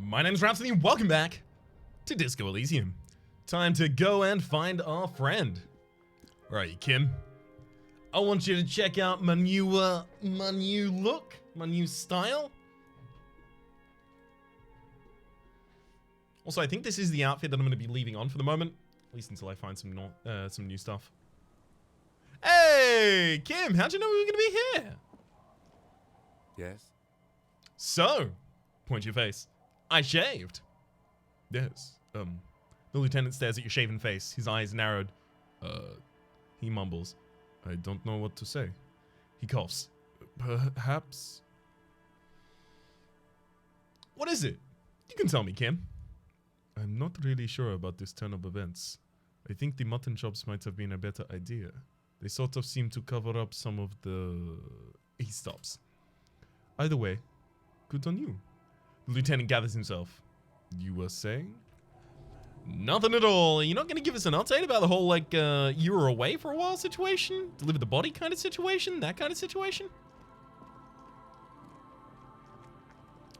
My name's Rhapsody, and welcome back to Disco Elysium. Time to go and find our friend. Where are you, Kim? I want you to check out my new look, my new style. Also, I think this is the outfit that I'm going to be leaving on for the moment, at least until I find some new stuff. Hey, Kim, how'd you know we were going to be here? Yes? So, point your face. I shaved. Yes. The lieutenant stares at your shaven face, his eyes narrowed. He mumbles. I don't know what to say. He coughs. Perhaps. What is it? You can tell me, Kim. I'm not really sure about this turn of events. I think the mutton chops might have been a better idea. They sort of seem to cover up some of the... He stops. Either way, good on you. The lieutenant gathers himself. You were saying? Nothing at all. You're not going to give us an update about the whole, like, you were away for a while situation? Deliver the body kind of situation? That kind of situation?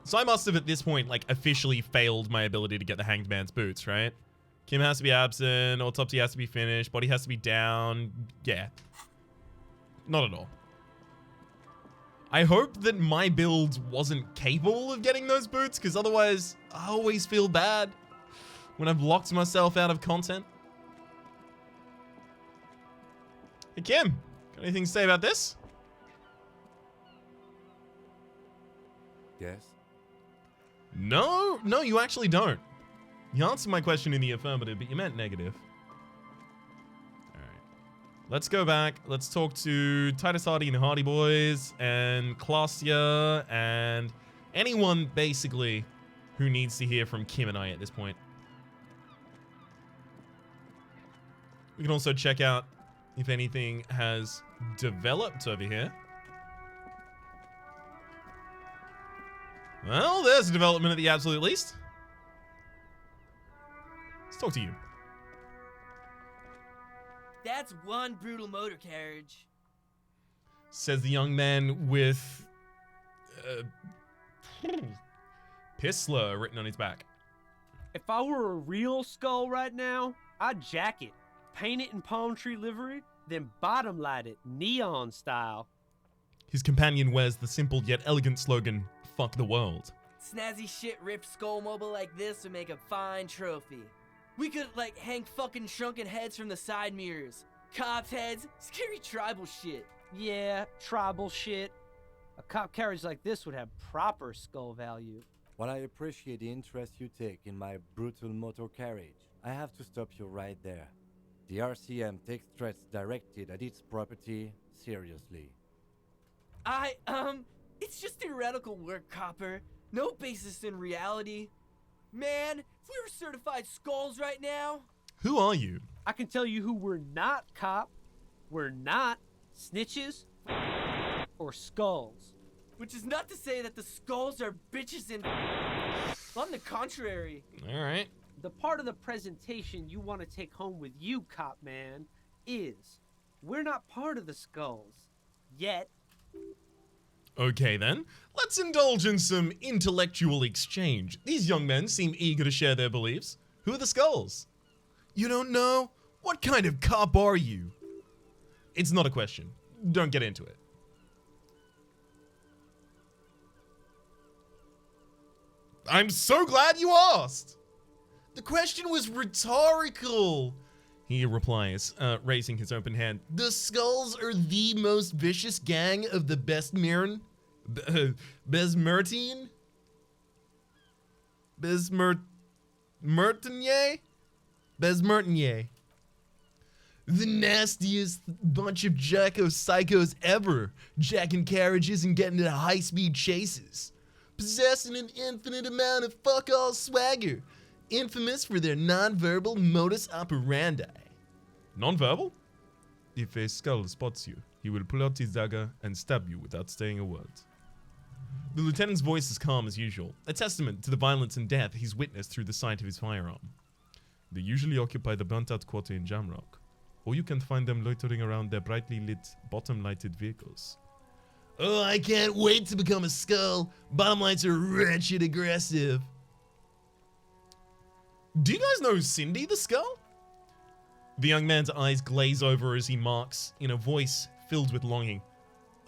So I must have, at this point, like, officially failed my ability to get the hanged man's boots, right? Kim has to be absent, autopsy has to be finished, body has to be down. Yeah. Not at all. I hope that my build wasn't capable of getting those boots, because otherwise I always feel bad when I've locked myself out of content. Hey Kim, got anything to say about this? Yes? No, you actually don't. You answered my question in the affirmative, but you meant negative. Let's go back. Let's talk to Titus Hardy and the Hardy Boys and Clausia and anyone basically who needs to hear from Kim and I at this point. We can also check out if anything has developed over here. Well, there's a development at the absolute least. Let's talk to you. That's one brutal motor carriage. Says the young man with Pissler written on his back. If I were a real skull right now, I'd jack it, paint it in palm tree livery, then bottom light it neon style. His companion wears the simple yet elegant slogan, "Fuck the world." Snazzy shit ripped skull mobile like this would make a fine trophy. We could, like, hang fucking shrunken heads from the side mirrors. Cops' heads, scary tribal shit. Yeah, tribal shit. A cop carriage like this would have proper skull value. While I appreciate the interest you take in my brutal motor carriage, I have to stop you right there. The RCM takes threats directed at its property seriously. It's just theoretical work, Copper. No basis in reality. Man, if we were certified skulls right now... Who are you? I can tell you who we're not, cop. We're not snitches or skulls. Which is not to say that the skulls are bitches and... On the contrary. Alright. The part of the presentation you want to take home with you, cop man, is we're not part of the skulls. Yet. Okay then, let's indulge in some intellectual exchange. These young men seem eager to share their beliefs. Who are the skulls? You don't know? What kind of cop are you? It's not a question. Don't get into it. I'm so glad you asked! The question was rhetorical, he replies, raising his open hand. The skulls are the most vicious gang of the Besmertine? Besmertinier? The nastiest bunch of jacko psychos ever, jacking carriages and getting into high-speed chases. Possessing an infinite amount of fuck-all swagger. Infamous for their non-verbal modus operandi. Non-verbal? If a skull spots you, he will pull out his dagger and stab you without saying a word. The lieutenant's voice is calm as usual, a testament to the violence and death he's witnessed through the sight of his firearm. They usually occupy the burnt-out quarter in Jamrock, or you can find them loitering around their brightly lit, bottom-lighted vehicles. Oh, I can't wait to become a skull. Bottom lights are wretched aggressive. Do you guys know Cindy the Skull? The young man's eyes glaze over as he marks in a voice filled with longing.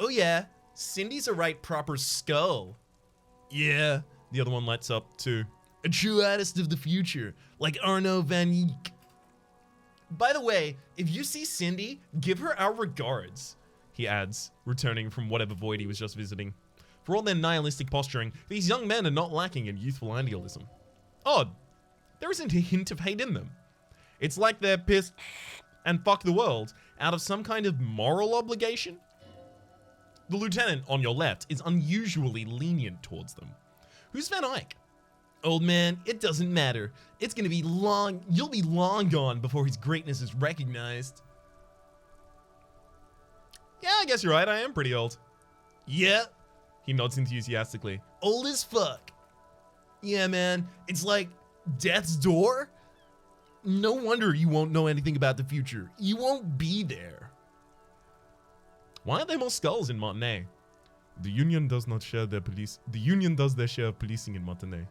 Oh yeah, Cindy's a right proper skull. Yeah, the other one lights up too. A true artist of the future, like Arno van Eyck. By the way, if you see Cindy, give her our regards, he adds, returning from whatever void he was just visiting. For all their nihilistic posturing, these young men are not lacking in youthful idealism. Odd, there isn't a hint of hate in them. It's like they're pissed and fuck the world out of some kind of moral obligation. The lieutenant on your left is unusually lenient towards them. Who's Van Eyck? Old man, it doesn't matter. It's gonna be long, you'll be long gone before his greatness is recognized. Yeah, I guess you're right, I am pretty old. Yeah, he nods enthusiastically. Old as fuck. Yeah, man, it's like death's door. No wonder you won't know anything about the future. You won't be there. Why aren't there more skulls in Martinez? The Union does not share their police. The Union does their share of policing in Martinez.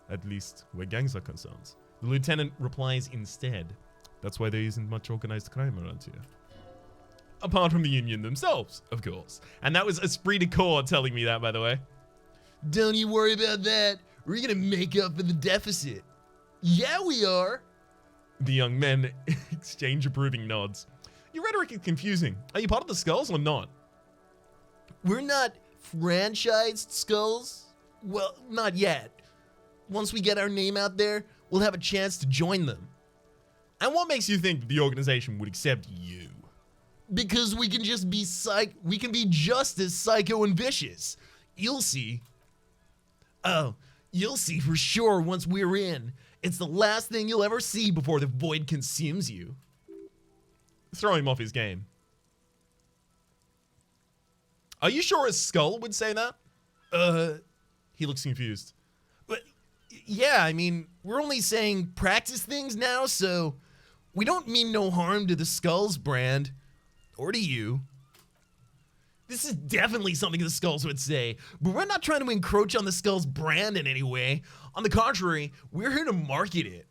At least, where gangs are concerned. The lieutenant replies instead. That's why there isn't much organized crime around here. Apart from the Union themselves, of course. And that was Esprit de Corps telling me that, by the way. Don't you worry about that. We're gonna make up for the deficit. Yeah, we are. The young men exchange approving nods. Your rhetoric is confusing. Are you part of the Skulls or not? We're not franchised Skulls. Well, not yet. Once we get our name out there, we'll have a chance to join them. And what makes you think the organization would accept you? Because we can just be we can be just as psycho and vicious. You'll see. Oh, you'll see for sure once we're in. It's the last thing you'll ever see before the void consumes you. Throw him off his game. Are you sure a skull would say that? He looks confused. But yeah, I mean, we're only saying practice things now, so we don't mean no harm to the Skulls brand. Or to you. This is definitely something the Skulls would say, but we're not trying to encroach on the Skulls brand in any way. On the contrary, we're here to market it.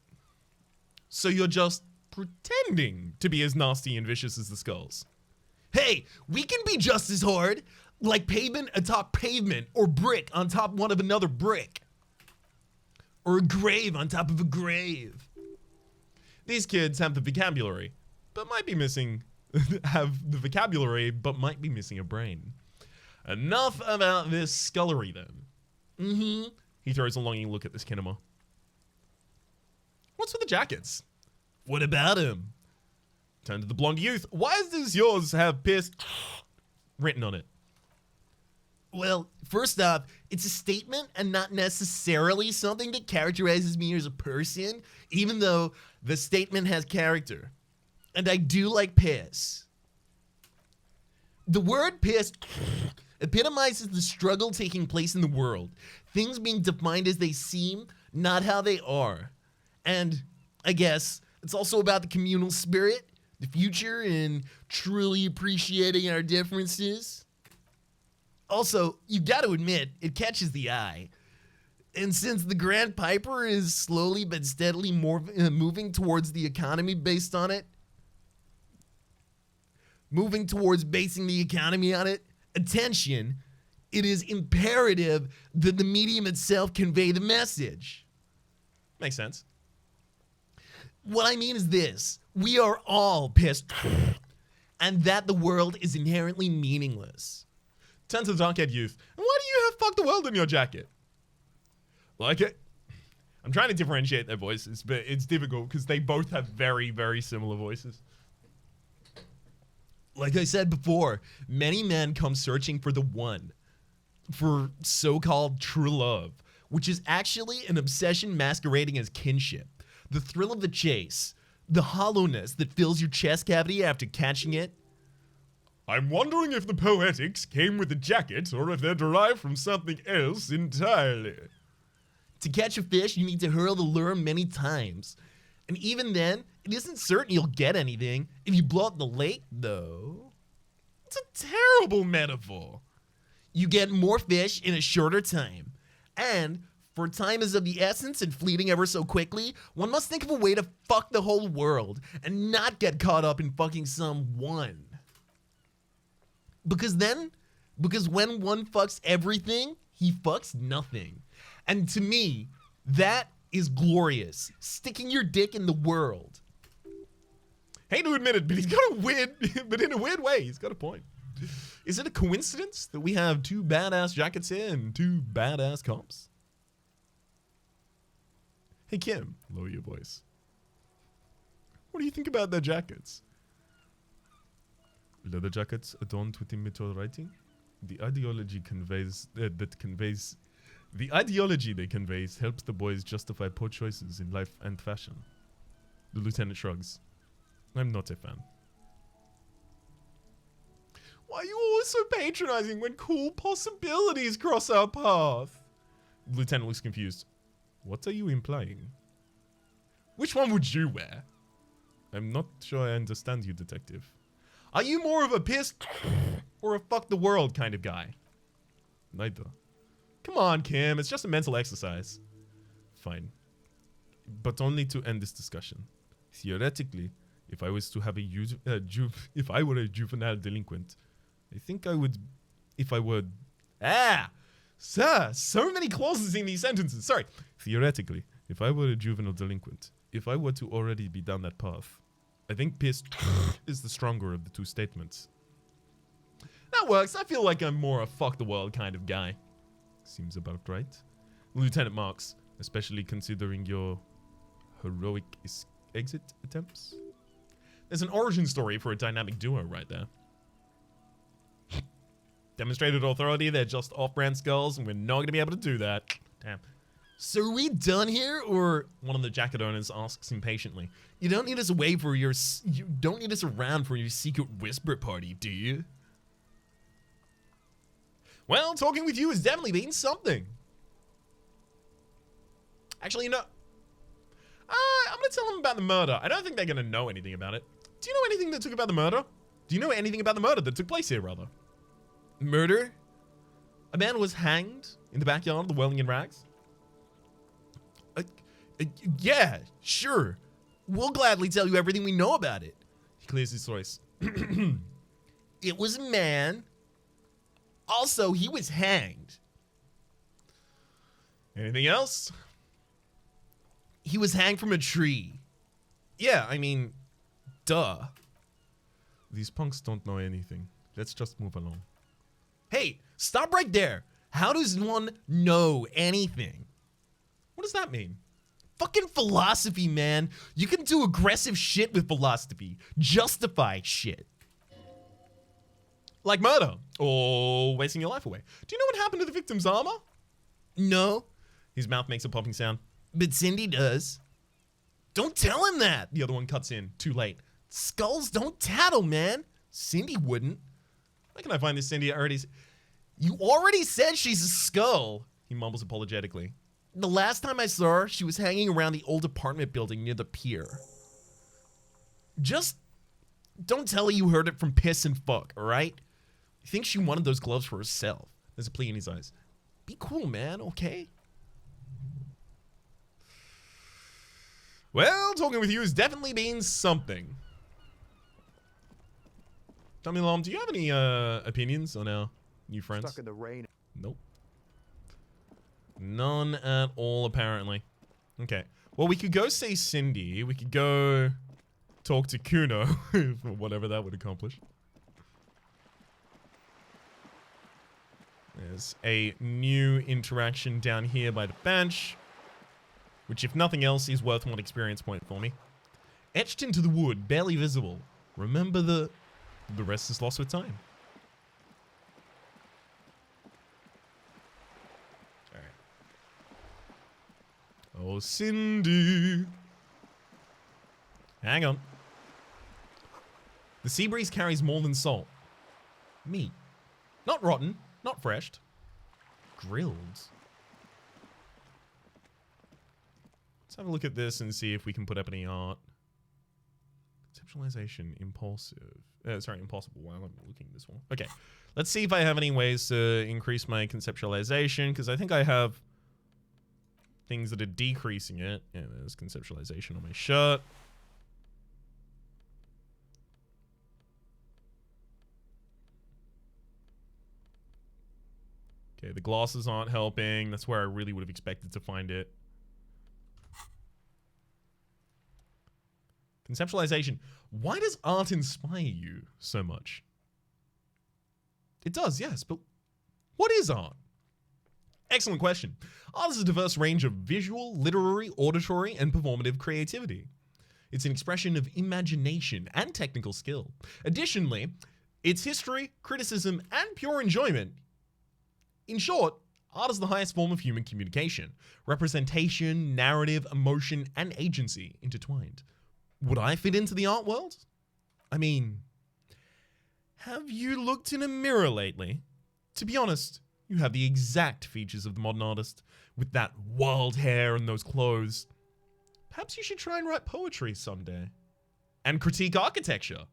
So you're just pretending to be as nasty and vicious as the Skulls. Hey, we can be just as hard, like pavement atop pavement, or brick on top one of another brick. Or a grave on top of a grave. These kids have the vocabulary, but might be missing a brain. Enough about this scullery then. He throws a longing look at this kinema. What's with the jackets? What about him? Turn to the blonde youth. Why does yours have pissed written on it? Well, first off, it's a statement and not necessarily something that characterizes me as a person, even though the statement has character. And I do like piss. The word piss epitomizes the struggle taking place in the world. Things being defined as they seem, not how they are. And I guess it's also about the communal spirit, the future, and truly appreciating our differences. Also, you gotta admit, it catches the eye. And since the Grand Piper is slowly but steadily moving towards the economy based on it, moving towards basing the economy on it, attention, it is imperative that the medium itself convey the message. Makes sense. What I mean is this, we are all pissed, and that the world is inherently meaningless. Turn to the dark-haired youth. And why do you have fuck the world in your jacket? Like it? I'm trying to differentiate their voices, but it's difficult because they both have very, very similar voices. Like I said before, many men come searching for the one, for so-called true love, which is actually an obsession masquerading as kinship. The thrill of the chase, the hollowness that fills your chest cavity after catching it. I'm wondering if the poetics came with the jacket or if they're derived from something else entirely. To catch a fish, you need to hurl the lure many times. And even then, it isn't certain you'll get anything. If you blow up the lake, though, it's a terrible metaphor. You get more fish in a shorter time. And For time is of the essence and fleeting ever so quickly, one must think of a way to fuck the whole world and not get caught up in fucking someone. Because when one fucks everything, he fucks nothing. And to me, that is glorious. Sticking your dick in the world. Hate to admit it, but he's got a weird, but in a weird way, he's got a point. Is it a coincidence that we have two badass jackets here and two badass cops? Hey Kim, lower your voice. What do you think about their jackets? Leather jackets adorned with immature writing? The ideology the ideology they conveys helps the boys justify poor choices in life and fashion. The lieutenant shrugs. I'm not a fan. Why are you always so patronizing when cool possibilities cross our path? The lieutenant looks confused. What are you implying? Which one would you wear? I'm not sure I understand you, detective. Are you more of a piss or a fuck the world kind of guy? Neither. Come on, Kim, it's just a mental exercise. Fine. But only to end this discussion. Theoretically, if I was to have if I were a juvenile delinquent, I think I would, sir, so many clauses in these sentences. Sorry. Theoretically, if I were a juvenile delinquent, if I were to already be down that path, I think pissed is the stronger of the two statements. That works. I feel like I'm more a fuck the world kind of guy. Seems about right. Lieutenant Marks, especially considering your heroic exit attempts. There's an origin story for a dynamic duo right there. Demonstrated authority, they're just off-brand skulls, and we're not going to be able to do that. Damn. So are we done here, or one of the jacket owners asks impatiently. You don't need us around for your secret whisper party, do you? Well, talking with you has definitely been something. Actually, you know, I'm gonna tell them about the murder. I don't think they're gonna know anything about it. Do you know anything that took about the murder? Do you know anything about the murder that took place here, rather? Murder? A man was hanged in the backyard of the Whirling in Rags? Yeah, sure. We'll gladly tell you everything we know about it. He clears his voice. It was a man. Also, he was hanged. Anything else? He was hanged from a tree. Yeah, I mean, duh. These punks don't know anything. Let's just move along. Hey, stop right there. How does one know anything? What does that mean? Fucking philosophy, man. You can do aggressive shit with philosophy. Justify shit. Like murder, or wasting your life away. Do you know what happened to the victim's armor? No. His mouth makes a popping sound. But Cindy does. Don't tell him that. The other one cuts in, too late. Skulls don't tattle, man. Cindy wouldn't. Where can I find this Cindy? You already said she's a skull. He mumbles apologetically. The last time I saw her, she was hanging around the old apartment building near the pier. Just don't tell her you heard it from Piss and Fuck, alright? I think she wanted those gloves for herself. There's a plea in his eyes. Be cool, man, okay? Well, talking with you has definitely been something. Tell me, Lom, do you have any opinions on our new friends? Stuck in the rain. Nope. None at all, apparently. Okay. Well, we could go see Cindy. We could go talk to Kuno, whatever that would accomplish. There's a new interaction down here by the bench, which, if nothing else, is worth one experience point for me. Etched into the wood, barely visible. Remember the rest is lost with time. Oh, Cindy. Hang on. The sea breeze carries more than salt. Meat. Not rotten, not fresh. Grilled. Let's have a look at this and see if we can put up any art. Conceptualization, impulsive. Impossible while I'm looking at this one. Okay. Let's see if I have any ways to increase my conceptualization, because I think I have things that are decreasing it. Yeah, there's conceptualization on my shirt. Okay, the glasses aren't helping. That's where I really would have expected to find it. Conceptualization. Why does art inspire you so much? It does, yes, but what is art? Excellent question. Art is a diverse range of visual, literary, auditory, and performative creativity. It's an expression of imagination and technical skill. Additionally, it's history, criticism, and pure enjoyment. In short, art is the highest form of human communication. Representation, narrative, emotion, and agency intertwined. Would I fit into the art world? I mean, have you looked in a mirror lately? To be honest, you have the exact features of the modern artist, with that wild hair and those clothes. Perhaps you should try and write poetry someday. And critique architecture.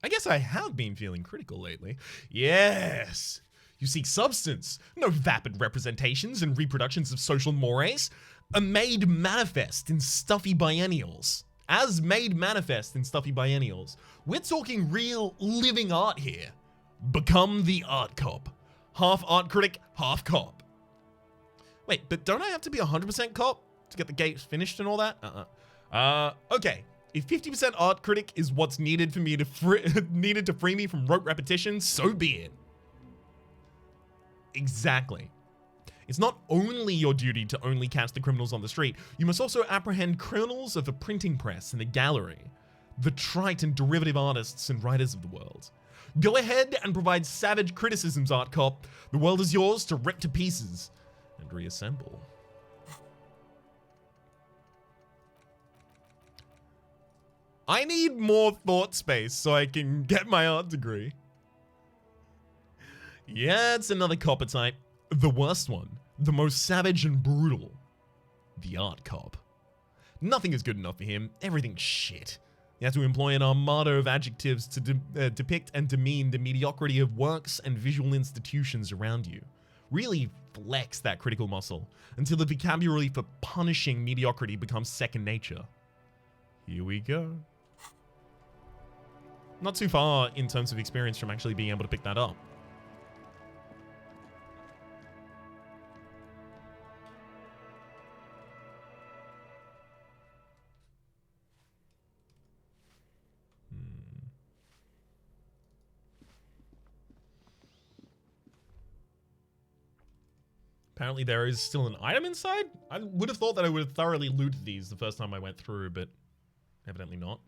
I guess I have been feeling critical lately. Yes! You seek substance, no vapid representations and reproductions of social mores. Are made manifest in stuffy biennials. As made manifest in stuffy biennials. We're talking real living art here. Become the art cop. Half art critic, half cop. Wait, but don't I have to be 100% cop to get the gates finished and all that? Okay. If 50% art critic is what's needed for me to needed to free me from rote repetition, so be it. Exactly. It's not only your duty to only catch the criminals on the street, you must also apprehend criminals of the printing press and the gallery, the trite and derivative artists and writers of the world. Go ahead and provide savage criticisms, art cop. The world is yours to rip to pieces and reassemble. I need more thought space so I can get my art degree. Yeah, it's another copper type. The worst one. The most savage and brutal. The art cop. Nothing is good enough for him. Everything's shit. You have to employ an armada of adjectives to depict and demean the mediocrity of works and visual institutions around you. Really flex that critical muscle until the vocabulary for punishing mediocrity becomes second nature. Here we go. Not too far in terms of experience from actually being able to pick that up. Apparently there is still an item inside? I would have thought that I would have thoroughly looted these the first time I went through, but evidently not.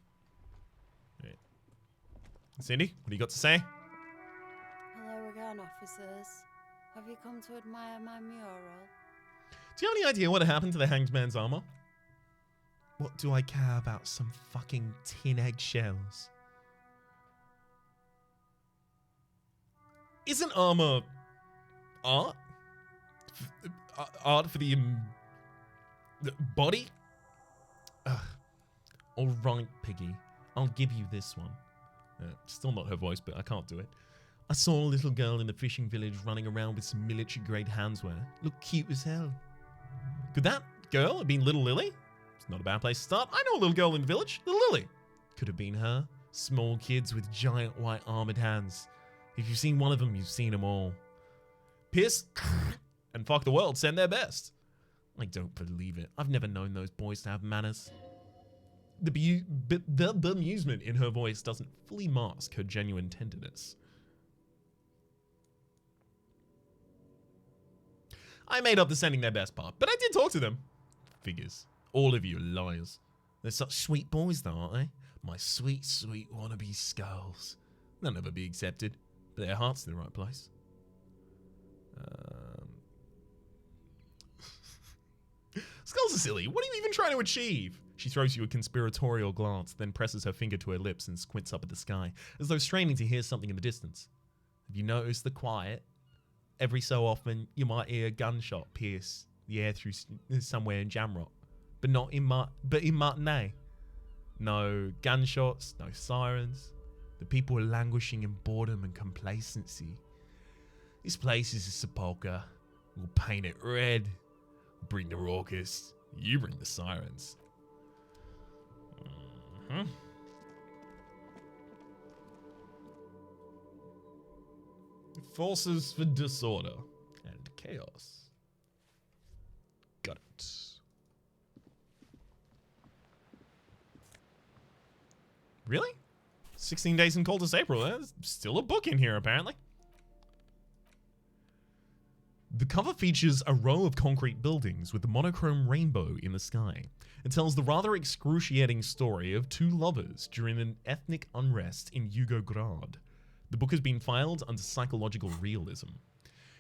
Right. Cindy, what do you got to say? Hello again, officers. Have you come to admire my mural? Do you have any idea what happened to the hanged man's armor? What do I care about some fucking tin eggshells? Isn't armor art? Art for the body? All right, Piggy. I'll give you this one. Still not her voice, but I can't do it. I saw a little girl in the fishing village running around with some military-grade handswear. Looked cute as hell. Could that girl have been Little Lily? It's not a bad place to start. I know a little girl in the village. Little Lily. Could have been her. Small kids with giant white armored hands. If you've seen one of them, you've seen them all. Pierce and fuck the world send their best. I don't believe it. I've never known those boys to have manners. The bemusement in her voice doesn't fully mask her genuine tenderness. I made up the sending their best part, but I did talk to them. Figures. All of you are liars. They're such sweet boys though, aren't they? My sweet, sweet wannabe skulls. They'll never be accepted, but their heart's in the right place. Skulls are silly. What are you even trying to achieve? She throws you a conspiratorial glance, then presses her finger to her lips and squints up at the sky, as though straining to hear something in the distance. Have you noticed the quiet? Every so often, you might hear a gunshot pierce the air through somewhere in Jamrock, but not in Martinez. No gunshots, no sirens. The people are languishing in boredom and complacency. This place is a sepulchre, We'll paint it red. Bring the raucous. You bring the sirens. Forces for disorder and chaos. Got it. Really? 16 Days in Coldest April. There's still a book in here, apparently. The cover features a row of concrete buildings with a monochrome rainbow in the sky. It tells the rather excruciating story of two lovers during an ethnic unrest in Yugograd. The book has been filed under psychological realism.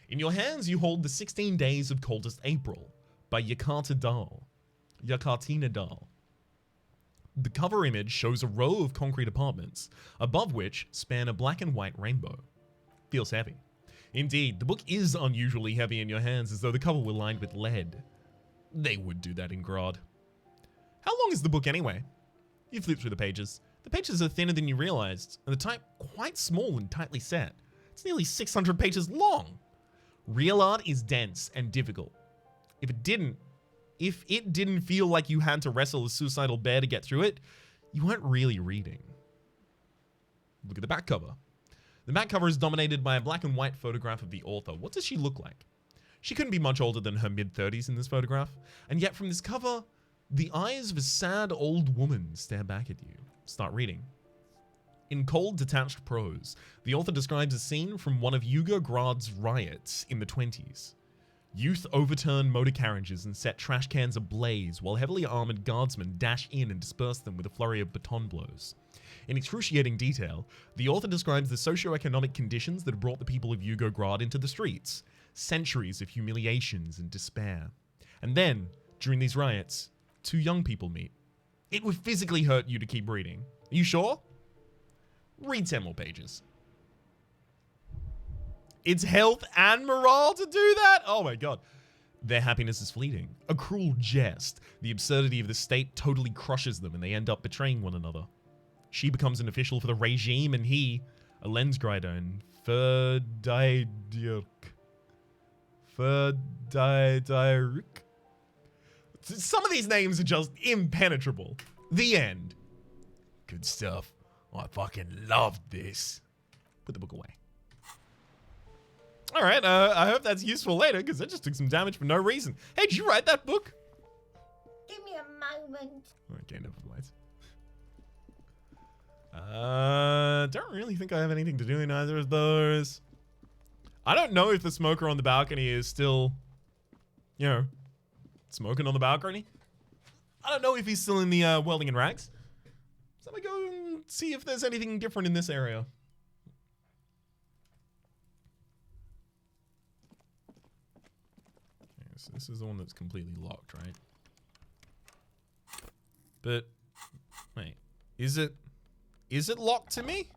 In your hands, you hold The 16 Days of Coldest April by Yakartina Dal. The cover image shows a row of concrete apartments, above which span a black and white rainbow. Feels heavy. Indeed, the book is unusually heavy in your hands, as though the cover were lined with lead. They would do that in Grad. How long is the book anyway? You flip through the pages. The pages are thinner than you realized, and the type quite small and tightly set. It's nearly 600 pages long. Real art is dense and difficult. If it didn't feel like you had to wrestle a suicidal bear to get through it, you weren't really reading. Look at the back cover. The back cover is dominated by a black and white photograph of the author. What does she look like? She couldn't be much older than her mid-30s in this photograph, and yet from this cover, the eyes of a sad old woman stare back at you. Start reading. In cold, detached prose, the author describes a scene from one of Yugograd's riots in the 20s. Youth overturn motor carriages and set trash cans ablaze while heavily armored guardsmen dash in and disperse them with a flurry of baton blows. In excruciating detail, the author describes the socio-economic conditions that brought the people of Yugograd into the streets, centuries of humiliations and despair. And then, during these riots, two young people meet. It would physically hurt you to keep reading. Are you sure? Read 10 more pages. It's health and morale to do that? Oh my god. Their happiness is fleeting. A cruel jest. The absurdity of the state totally crushes them and they end up betraying one another. She becomes an official for the regime and he, a lensgrider in Ferdidirk. Some of these names are just impenetrable. The end. Good stuff. I fucking loved this. Put the book away. All right, I hope that's useful later, because I just took some damage for no reason. Hey, did you write that book? Give me a moment. Okay, never mind. Don't really think I have anything to do in either of those. I don't know if the smoker on the balcony is still, you know, smoking on the balcony. I don't know if he's still in the welding and rags. So I'm gonna go and see if there's anything different in this area. Okay, so this is the one that's completely locked, right? But wait, is it locked to me?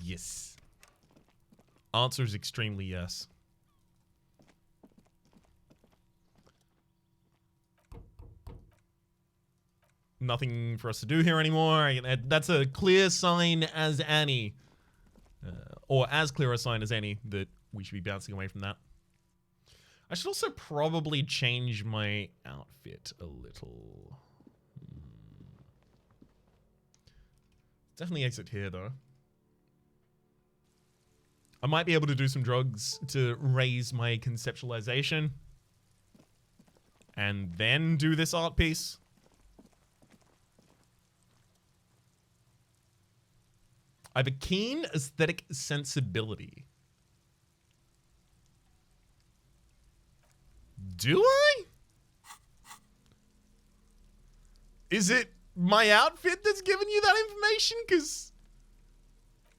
Yes. Answer is extremely yes. Nothing for us to do here anymore. That's a clear sign as any, or as clear a sign as any, that we should be bouncing away from that. I should also probably change my outfit a little. Definitely exit here, though. I might be able to do some drugs to raise my conceptualization. And then do this art piece. I have a keen aesthetic sensibility. Do I? Is it my outfit that's giving you that information? Because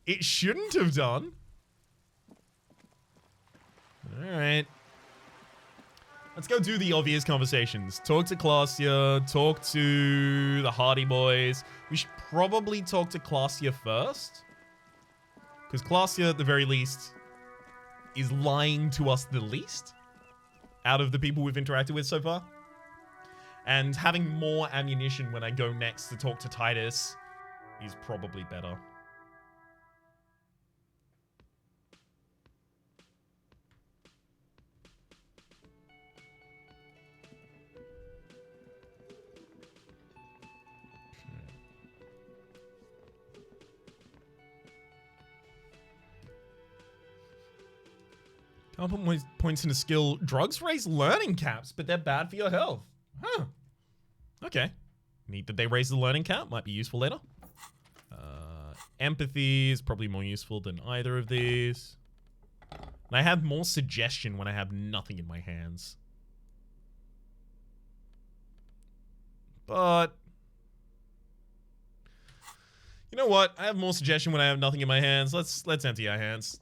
it shouldn't have done. Alright. Let's go do the obvious conversations. Talk to Classia, talk to the Hardy Boys. We should probably talk to Classia first. Because Classia, at the very least, is lying to us the least out of the people we've interacted with so far. And having more ammunition when I go next to talk to Titus is probably better. Can't put more points into skill. Drugs raise learning caps, but they're bad for your health. Huh. Okay. Neat that they raise the learning cap. Might be useful later. Empathy is probably more useful than either of these. And I have more suggestion when I have nothing in my hands. But you know what? I have more suggestion when I have nothing in my hands. Let's empty our hands.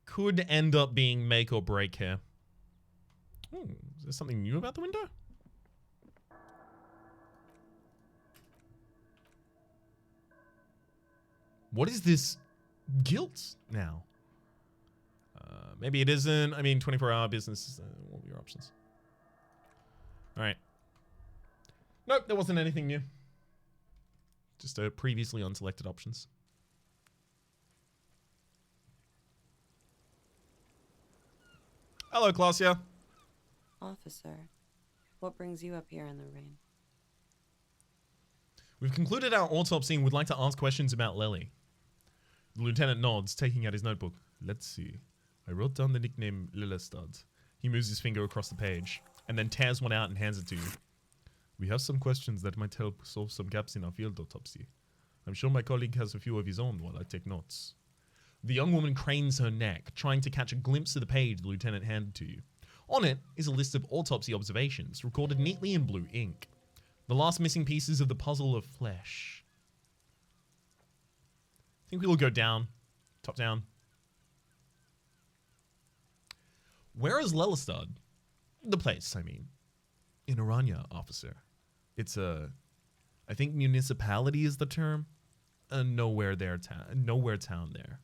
Could end up being make or break here. Is there something new about the window? What is this guilt now? Maybe it isn't. I mean, 24-hour business. What were your options? All right. Nope, there wasn't anything new. Just previously unselected options. Hello, Claudia. Officer, what brings you up here in the rain? We've concluded our autopsy and would like to ask questions about Lily. The lieutenant nods, taking out his notebook. Let's see. I wrote down the nickname Lillestad. He moves his finger across the page, and then tears one out and hands it to you. We have some questions that might help solve some gaps in our field autopsy. I'm sure my colleague has a few of his own while I take notes. The young woman cranes her neck, trying to catch a glimpse of the page the lieutenant handed to you. On it is a list of autopsy observations, recorded neatly in blue ink. The last missing pieces of the puzzle of flesh. I think we will go down. Top down. Where is Lillestad? The place, I mean. In Aranya, officer. It's I think municipality is the term. Nowhere town there.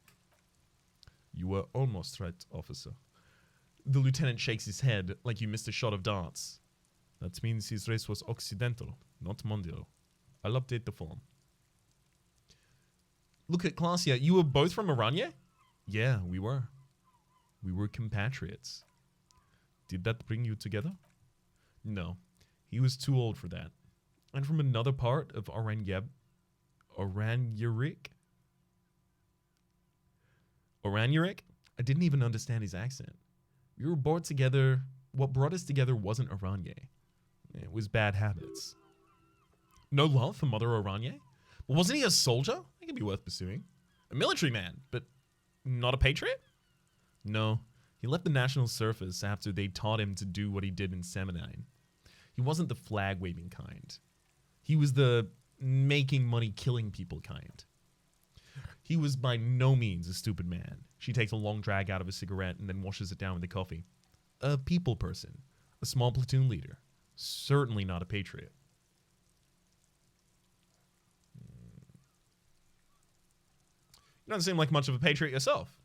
You were almost right, officer. The lieutenant shakes his head like you missed a shot of darts. That means his race was Occidental, not Mondial. I'll update the form. Look at Claudia. You were both from Aranya? Yeah, we were. We were compatriots. Did that bring you together? No. He was too old for that. And from another part of Oranyerik? Oranyerik? I didn't even understand his accent. We were brought together. What brought us together wasn't Oranje. It was bad habits. No love for Mother Oranje? Well, wasn't he a soldier? That could be worth pursuing. A military man, but not a patriot? No. He left the National Service after they taught him to do what he did in Seminine. He wasn't the flag-waving kind. He was the making money killing people kind. He was by no means a stupid man. She takes a long drag out of a cigarette and then washes it down with the coffee. A people person. A small platoon leader. Certainly not a patriot. You don't seem like much of a patriot yourself.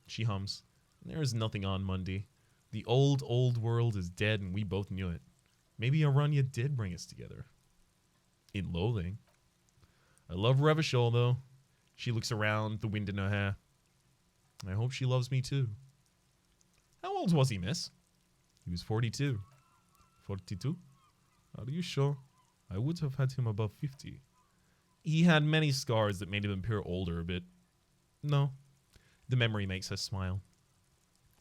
She hums. There is nothing on Monday. The old world is dead and we both knew it. Maybe Aranya did bring us together. In loathing. I love Revachol, though. She looks around, the wind in her hair. I hope she loves me, too. How old was he, miss? He was 42. 42? Are you sure? I would have had him above 50. He had many scars that made him appear older a bit. No. The memory makes her smile.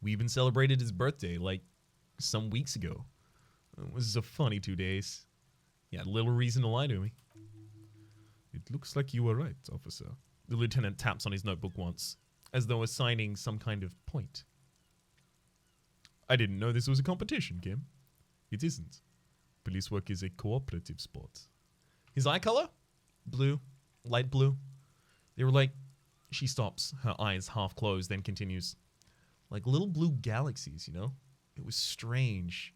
We even celebrated his birthday, like, some weeks ago. It was a funny 2 days. He had little reason to lie to me. It looks like you were right, officer. The lieutenant taps on his notebook once, as though assigning some kind of point. I didn't know this was a competition, Kim. It isn't. Police work is a cooperative sport. His eye color? Blue. Light blue. They were like... She stops, her eyes half closed, then continues. Like little blue galaxies, you know? It was strange,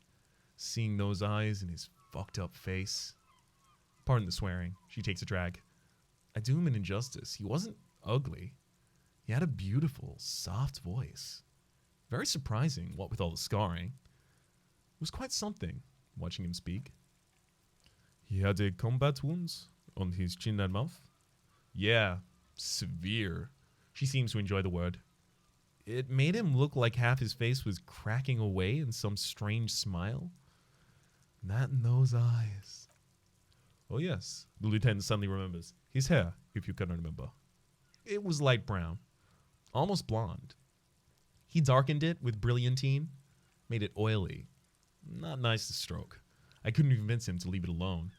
seeing those eyes in his fucked up face. Pardon the swearing. She takes a drag. I do him an injustice. He wasn't ugly. He had a beautiful, soft voice. Very surprising, what with all the scarring. It was quite something, watching him speak. He had a combat wound on his chin and mouth? Yeah, severe. She seems to enjoy the word. It made him look like half his face was cracking away in some strange smile. That and those eyes. Oh yes, the lieutenant suddenly remembers. His hair, if you can remember. It was light brown, almost blonde. He darkened it with brilliantine, made it oily. Not nice to stroke. I couldn't convince him to leave it alone.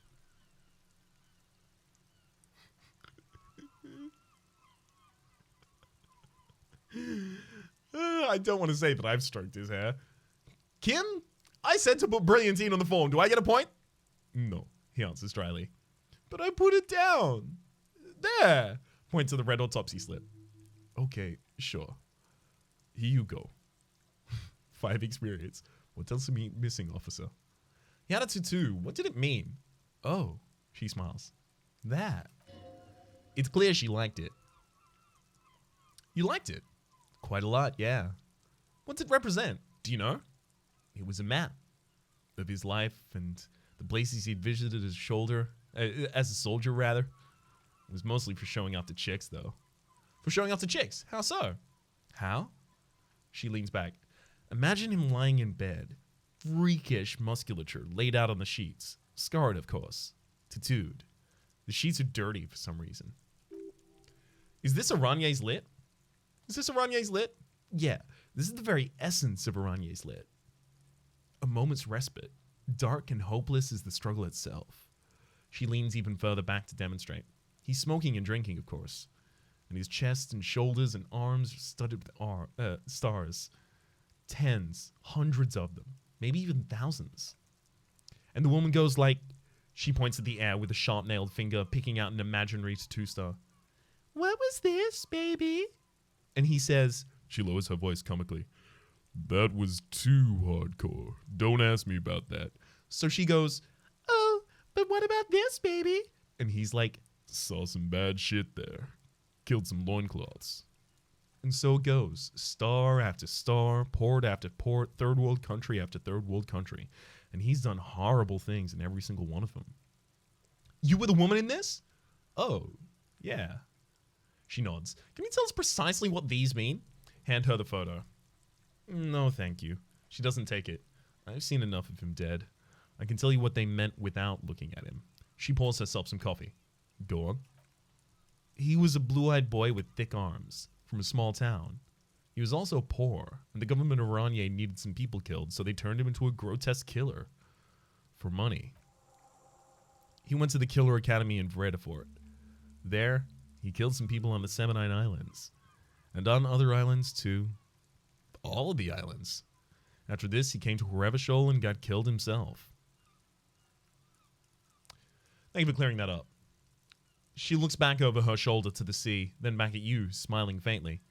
I don't want to say that I've stroked his hair. Kim, I said to put brilliantine on the phone. Do I get a point? No, he answers dryly. But I put it down. There. Point to the red autopsy slip. Okay, sure. Here you go. 5 experience. What else am I missing, officer? He had a tattoo. What did it mean? Oh, she smiles. That. It's clear she liked it. You liked it? Quite a lot, yeah. What did it represent? Do you know? It was a map of his life and the places he'd visited as a soldier, rather. It was mostly for showing off to chicks, though. For showing off to chicks? How so? How? She leans back. Imagine him lying in bed. Freakish musculature laid out on the sheets. Scarred, of course. Tattooed. The sheets are dirty for some reason. Is this Aranye's lit? Is this Aranye's lit? Yeah, this is the very essence of Aranye's lit. A moment's respite. Dark and hopeless as the struggle itself. She leans even further back to demonstrate. He's smoking and drinking, of course. And his chest and shoulders and arms are studded with stars. Tens, hundreds of them. Maybe even thousands. And the woman goes like... She points at the air with a sharp-nailed finger, picking out an imaginary tattoo star. What was this, baby? And he says... She lowers her voice comically. That was too hardcore. Don't ask me about that. So she goes, oh, but what about this, baby? And he's like, saw some bad shit there. Killed some loincloths. And so it goes. Star after star, port after port, third world country after third world country. And he's done horrible things in every single one of them. You were the woman in this? Oh, yeah. She nods. Can you tell us precisely what these mean? Hand her the photo. No, thank you. She doesn't take it. I've seen enough of him dead. I can tell you what they meant without looking at him. She pours herself some coffee. Go on. He was a blue-eyed boy with thick arms, from a small town. He was also poor, and the government of Oranje needed some people killed, so they turned him into a grotesque killer. For money. He went to the Killer Academy in Vredefort. There, he killed some people on the Seminine Islands. And on other islands, too. All of the islands. After this, he came to Revachol and got killed himself. Thank you for clearing that up. She looks back over her shoulder to the sea, then back at you, smiling faintly.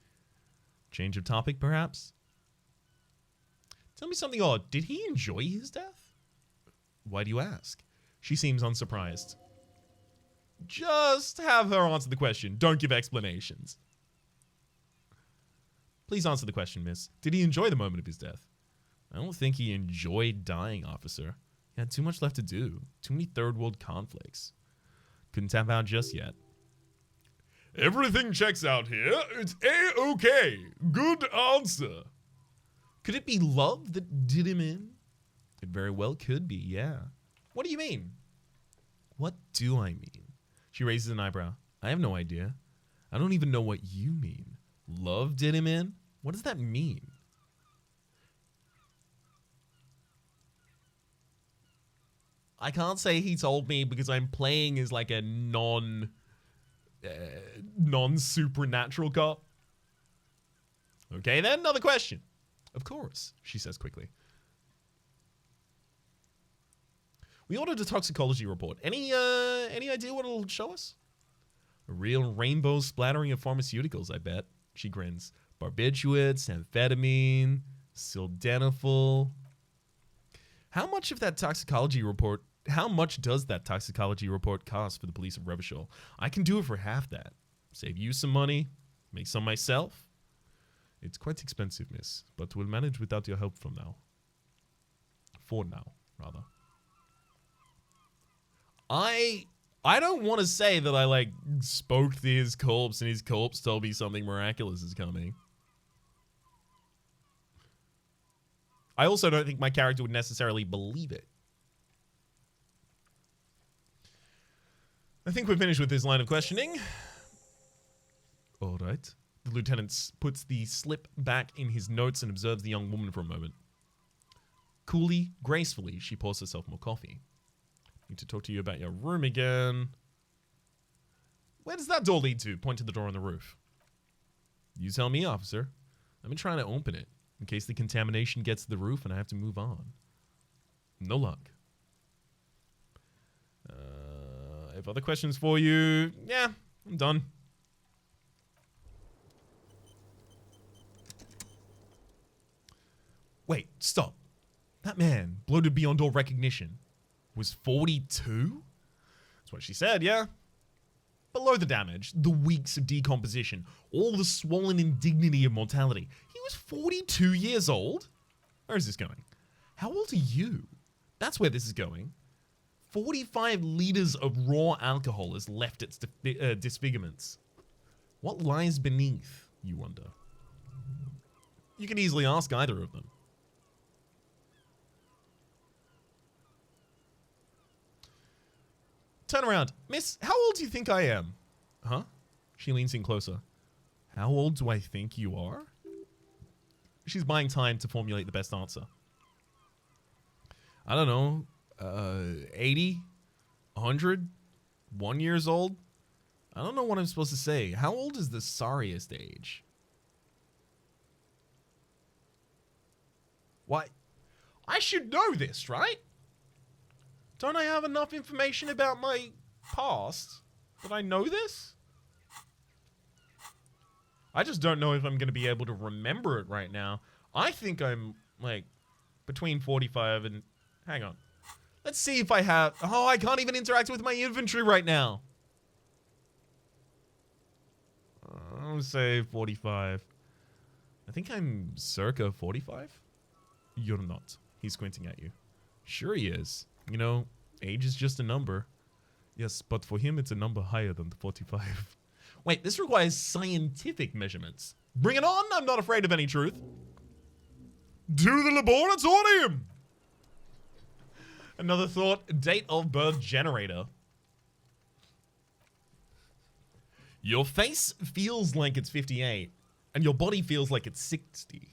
Change of topic, perhaps? Tell me something odd. Did he enjoy his death? Why do you ask? She seems unsurprised. Just have her answer the question. Don't give explanations. Please answer the question, miss. Did he enjoy the moment of his death? I don't think he enjoyed dying, officer. He had too much left to do. Too many third world conflicts. Couldn't tap out just yet. Everything checks out here. It's A-okay. Good answer. Could it be love that did him in? It very well could be, yeah. What do you mean? What do I mean? She raises an eyebrow. I have no idea. I don't even know what you mean. Love did him in? What does that mean? I can't say he told me because I'm playing as like a non-supernatural cop. Okay, then another question. Of course, she says quickly. We ordered a toxicology report. Any idea what it'll show us? A real rainbow splattering of pharmaceuticals, I bet. She grins. Barbiturates, amphetamine, sildenafil. How much does that toxicology report cost for the police of Revachol? I can do it for half that. Save you some money, make some myself. It's quite expensive, miss, but we'll manage without your help from now. For now, rather. I don't want to say that I, like, spoke to his corpse and his corpse told me something miraculous is coming. I also don't think my character would necessarily believe it. I think we're finished with this line of questioning. All right. The lieutenant puts the slip back in his notes and observes the young woman for a moment. Coolly, gracefully, she pours herself more coffee. Need to talk to you about your room again. Where does that door lead to? Point to the door on the roof. You tell me, officer. I've been trying to open it in case the contamination gets to the roof and I have to move on. No luck. I have other questions for you. Yeah, I'm done. Wait, stop. That man, bloated beyond all recognition, was 42? That's what she said, yeah? Below the damage, the weeks of decomposition, all the swollen indignity of mortality. He was 42 years old? Where is this going? How old are you? That's where this is going. 45 liters of raw alcohol has left its disfigurements. What lies beneath, you wonder? You can easily ask either of them. Turn around. Miss, how old do you think I am? Huh? She leans in closer. How old do I think you are? She's buying time to formulate the best answer. I don't know. 80? 100? 1 years old? I don't know what I'm supposed to say. How old is the sorriest age? Why? I should know this, right? Don't I have enough information about my past that I know this? I just don't know if I'm going to be able to remember it right now. I think I'm, like, between 45 and... Hang on. Let's see if I have... Oh, I can't even interact with my inventory right now. I'll say 45. I think I'm circa 45. You're not. He's squinting at you. Sure he is. You know, age is just a number. Yes, but for him, it's a number higher than the 45. Wait, this requires scientific measurements. Bring it on! I'm not afraid of any truth. To the laboratorium! Another thought, date of birth generator. Your face feels like it's 58, and your body feels like it's 60.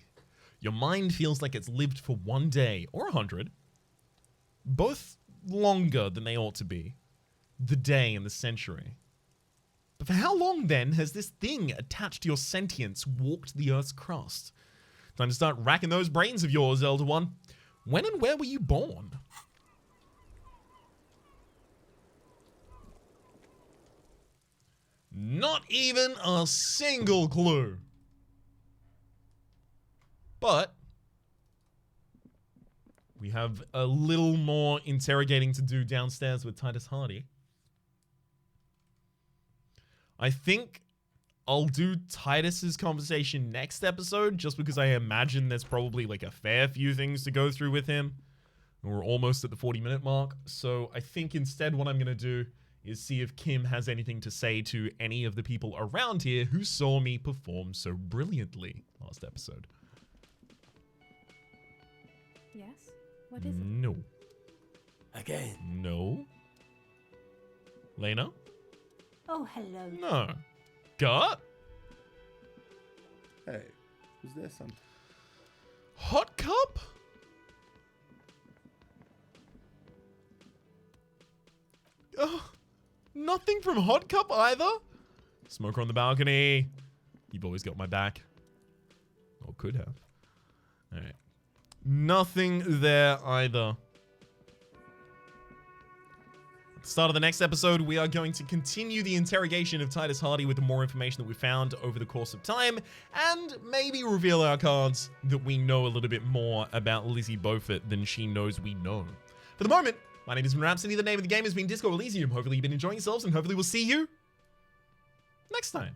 Your mind feels like it's lived for 1 day, or 100. Both longer than they ought to be. The day and the century. But for how long, then, has this thing attached to your sentience walked the Earth's crust? Time to start racking those brains of yours, Elder One. When and where were you born? Not even a single clue. But we have a little more interrogating to do downstairs with Titus Hardy. I think I'll do Titus's conversation next episode, just because I imagine there's probably like a fair few things to go through with him. We're almost at the 40-minute mark. So I think instead what I'm going to do is see if Kim has anything to say to any of the people around here who saw me perform so brilliantly last episode. Yes? What is it? No. Again. No. Lena? Oh, hello. No. Gut? Hey, was there some? Hot Cup? Nothing from Hot Cup either? Smoker on the balcony. You've always got my back. Or could have. Alright. Nothing there either. At the start of the next episode, we are going to continue the interrogation of Titus Hardy with the more information that we found over the course of time, and maybe reveal our cards that we know a little bit more about Lizzie Beaufort than she knows we know. For the moment, my name is Rhapsody. The name of the game has been Disco Elysium. Hopefully you've been enjoying yourselves, and hopefully we'll see you next time.